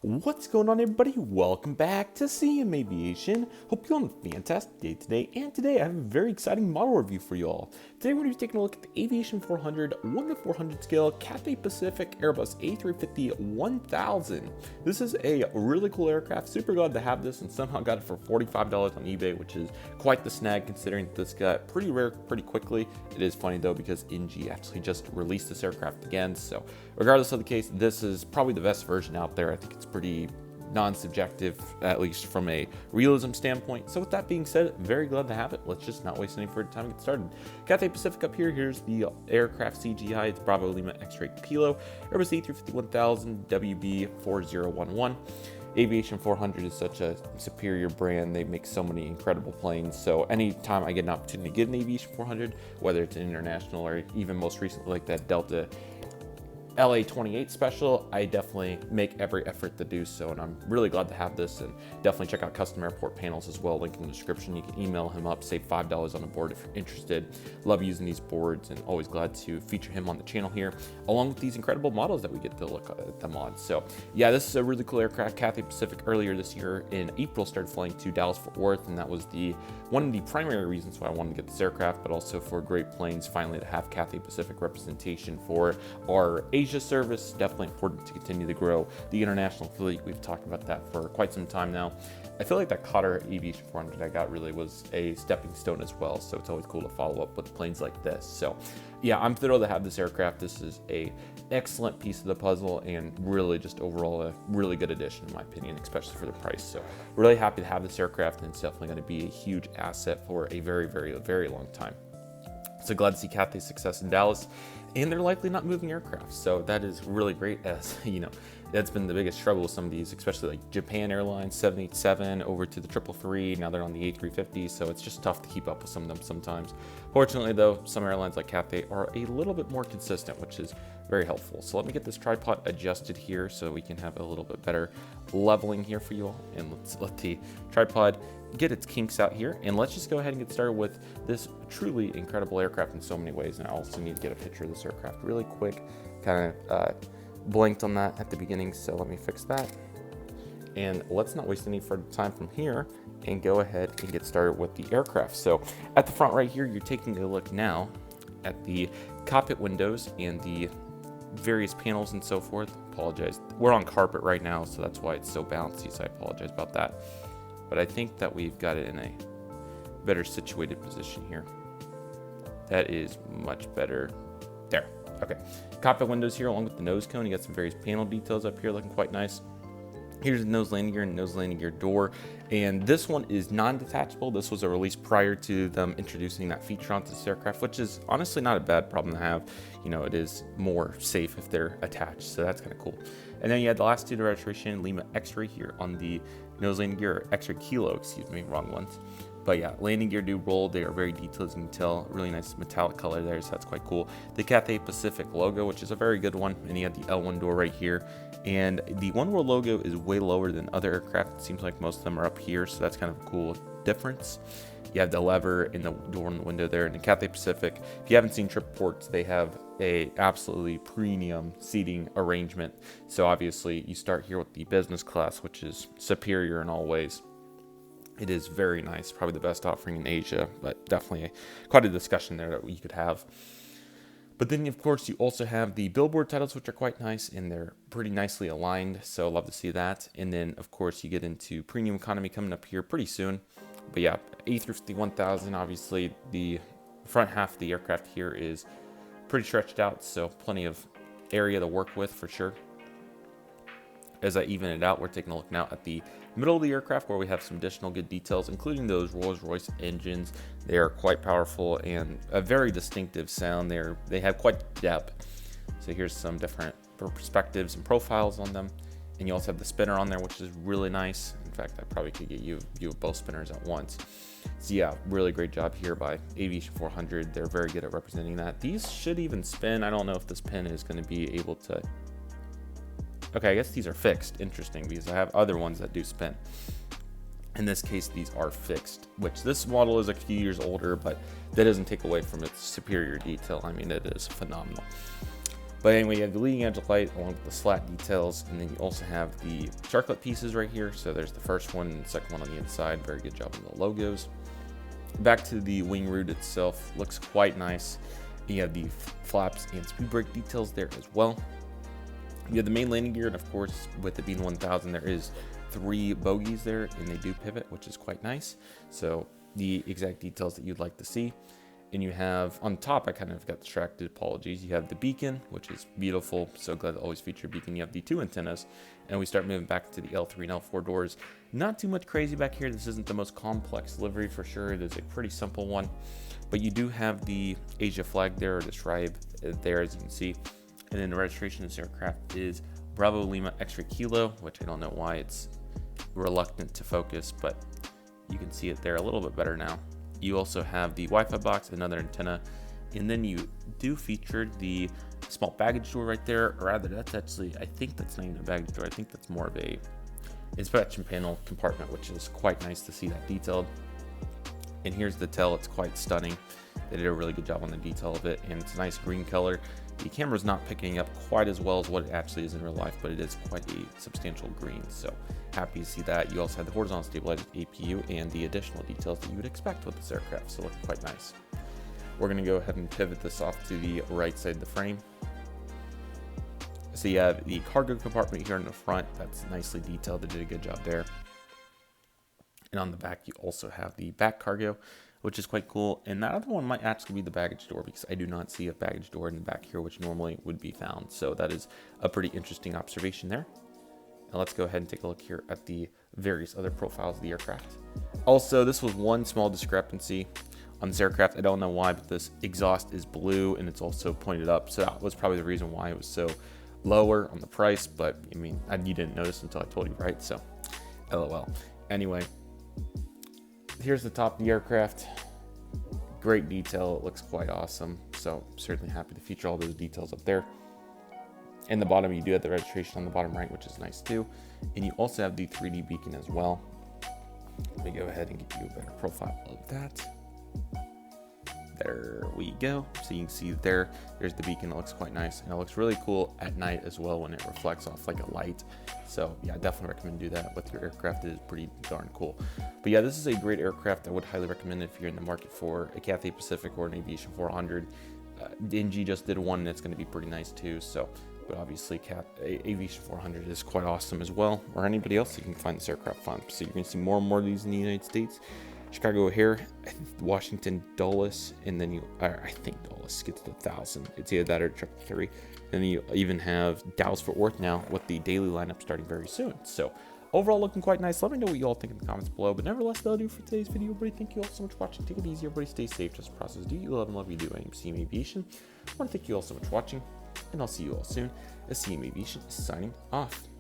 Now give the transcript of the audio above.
What's going on, everybody? Welcome back to CM Aviation. Hope you're on a fantastic day today. And today I have a very exciting model review for you all. Today we're going to be taking a look at the Aviation 400 1:400 scale Cathay Pacific Airbus A350-1000. This is a really cool aircraft. Super glad to have this, and somehow got it for $45 on eBay, which is quite the snag considering this got pretty rare pretty quickly. It is funny though because NG actually just released this aircraft again. So regardless of the case, this is probably the best version out there. I think it's pretty non-subjective, at least from a realism standpoint. So with that being said, very glad to have it. Let's just not waste any further time and get started. Cathay Pacific up here. Here's the aircraft CGI. It's Bravo Lima X-Ray Kilo. Airbus A350-1000 WB4011. Aviation 400 is such a superior brand. They make so many incredible planes. So anytime I get an opportunity to get an Aviation 400, whether it's an international or even most recently like that Delta LA28 special, I definitely make every effort to do so, and I'm really glad to have this. And definitely check out Custom Airport Panels as well, link in the description. You can email him up, save $5 on the board if you're interested. Love using these boards and always glad to feature him on the channel here, along with these incredible models that we get to look at them on. So yeah, this is a really cool aircraft. Cathay Pacific earlier this year in April started flying to Dallas Fort Worth, and that was one of the primary reasons why I wanted to get this aircraft, but also for great planes finally to have Cathay Pacific representation for our Asia service. Definitely important to continue to grow the international fleet. We've talked about that for quite some time now. I feel like that Qatar Aviation 400 I got really was a stepping stone as well, so it's always cool to follow up with planes like this. So yeah, I'm thrilled to have this aircraft. This is a excellent piece of the puzzle and really just overall a really good addition in my opinion, especially for the price. So really happy to have this aircraft, and it's definitely going to be a huge asset for a very long time. So glad to see Cathay's success in Dallas, and they're likely not moving aircraft. So that is really great, as you know, that's been the biggest struggle with some of these, especially like Japan Airlines 787 over to the 333. Now they're on the A350, so it's just tough to keep up with some of them sometimes. Fortunately though, some airlines like Cathay are a little bit more consistent, which is very helpful. So let me get this tripod adjusted here so we can have a little bit better leveling here for you all. And let's let the tripod get its kinks out here, and let's just go ahead and get started with this truly incredible aircraft in so many ways. And I also need to get a picture of this aircraft really quick. Kind of blinked on that at the beginning, so let me fix that. And let's not waste any further time from here and go ahead and get started with the aircraft. So at the front right here, you're taking a look now at the cockpit windows and the various panels and so forth. Apologize, we're on carpet right now, so that's why it's so bouncy, so I apologize about that. But I think that we've got it in a better situated position here. That is much better. There, okay. Cockpit windows here along with the nose cone. You got some various panel details up here looking quite nice. Here's the nose landing gear and nose landing gear door. And this one is non-detachable. This was a release prior to them introducing that feature onto this aircraft, which is honestly not a bad problem to have. You know, it is more safe if they're attached, so that's kind of cool. And then you had the last two registration Lima X-ray here on the nose landing gear, X-ray Kilo, excuse me, wrong ones. But yeah, landing gear do roll. They are very detailed, as you can tell. Really nice metallic color there, so that's quite cool. The Cathay Pacific logo, which is a very good one. And you have the L1 door right here. And the One World logo is way lower than other aircraft. It seems like most of them are up here, so that's kind of a cool difference. You have the lever in the door in the window there. And the Cathay Pacific, if you haven't seen trip ports, they have a absolutely premium seating arrangement. So obviously you start here with the business class, which is superior in all ways. It is very nice, probably the best offering in Asia, but definitely quite a discussion there that we could have. But then, of course, you also have the billboard titles, which are quite nice, and they're pretty nicely aligned, so love to see that. And then, of course, you get into premium economy coming up here pretty soon. But yeah, A350-1000, obviously, the front half of the aircraft here is pretty stretched out, so plenty of area to work with for sure. As I even it out, we're taking a look now at the middle of the aircraft where we have some additional good details, including those Rolls-Royce engines. They are quite powerful and a very distinctive sound. They have quite depth. So here's some different perspectives and profiles on them. And you also have the spinner on there, which is really nice. In fact, I probably could get you a view of both spinners at once. So yeah, really great job here by Aviation 400. They're very good at representing that. These should even spin. I don't know if this pin is going to be able to. Okay, I guess these are fixed. Interesting, because I have other ones that do spin. In this case, these are fixed, which this model is a few years older, but that doesn't take away from its superior detail. I mean, it is phenomenal. But anyway, you have the leading edge light along with the slat details, and then you also have the Shotcut pieces right here. So there's the first one and the second one on the inside. Very good job on the logos. Back to the wing root itself, looks quite nice. You have the flaps and speed brake details there as well. You have the main landing gear, and of course, with it being 1000, there is 3 bogies there, and they do pivot, which is quite nice. So the exact details that you'd like to see. And you have, on top, I kind of got distracted, apologies. You have the beacon, which is beautiful. So glad to always feature a beacon. You have the 2 antennas, and we start moving back to the L3 and L4 doors. Not too much crazy back here. This isn't the most complex livery for sure. It is a pretty simple one. But you do have the Asia flag there, or the stripe there, as you can see. And then the registration of this aircraft is Bravo Lima X-ray Kilo, which I don't know why it's reluctant to focus, but you can see it there a little bit better now. You also have the Wi-Fi box, another antenna, and then you do feature the small baggage door right there. Or rather, that's actually, I think that's not even a baggage door. I think that's more of a inspection panel compartment, which is quite nice to see that detailed. And here's the tail. It's quite stunning. They did a really good job on the detail of it, and it's a nice green color. The camera's not picking up quite as well as what it actually is in real life, but it is quite a substantial green, so happy to see that. You also have the horizontal stabilized APU and the additional details that you would expect with this aircraft, so looking quite nice. We're going to go ahead and pivot this off to the right side of the frame. So you have the cargo compartment here in the front. That's nicely detailed. They did a good job there. And on the back, you also have the back cargo, which is quite cool. And that other one might actually be the baggage door, because I do not see a baggage door in the back here, which normally would be found. So that is a pretty interesting observation there. Now let's go ahead and take a look here at the various other profiles of the aircraft. Also, this was one small discrepancy on this aircraft. I don't know why, but this exhaust is blue and it's also pointed up. So that was probably the reason why it was so lower on the price. But I mean, you didn't notice until I told you, right? So LOL. Anyway, here's the top of the aircraft. Great detail. It looks quite awesome. So certainly happy to feature all those details up there. In the bottom, you do have the registration on the bottom right, which is nice too. And you also have the 3D beacon as well. Let me go ahead and give you a better profile of that. There we go. So you can see there's the beacon. It looks quite nice, and it looks really cool at night as well when it reflects off like a light. So yeah, I definitely recommend do that with your aircraft. It is pretty darn cool. But yeah, this is a great aircraft. I would highly recommend it if you're in the market for a Cathay Pacific or an Aviation 400. NG just did one, and it's going to be pretty nice too. So, but obviously Aviation 400 is quite awesome as well, or anybody else you can find this aircraft on. So you're going to see more and more of these in the United States. Chicago O'Hare, Washington Dulles, and then I think Dulles gets to 1000. It's either that or Triple 3. Then you even have Dallas Fort Worth now with the daily lineup starting very soon. So overall, looking quite nice. Let me know what you all think in the comments below. But nevertheless, that'll do for today's video. Everybody, thank you all so much for watching. Take it easy, everybody. Stay safe. Just process. Do you love and love you do. CM Aviation. I want to thank you all so much for watching, and I'll see you all soon as CM Aviation is signing off.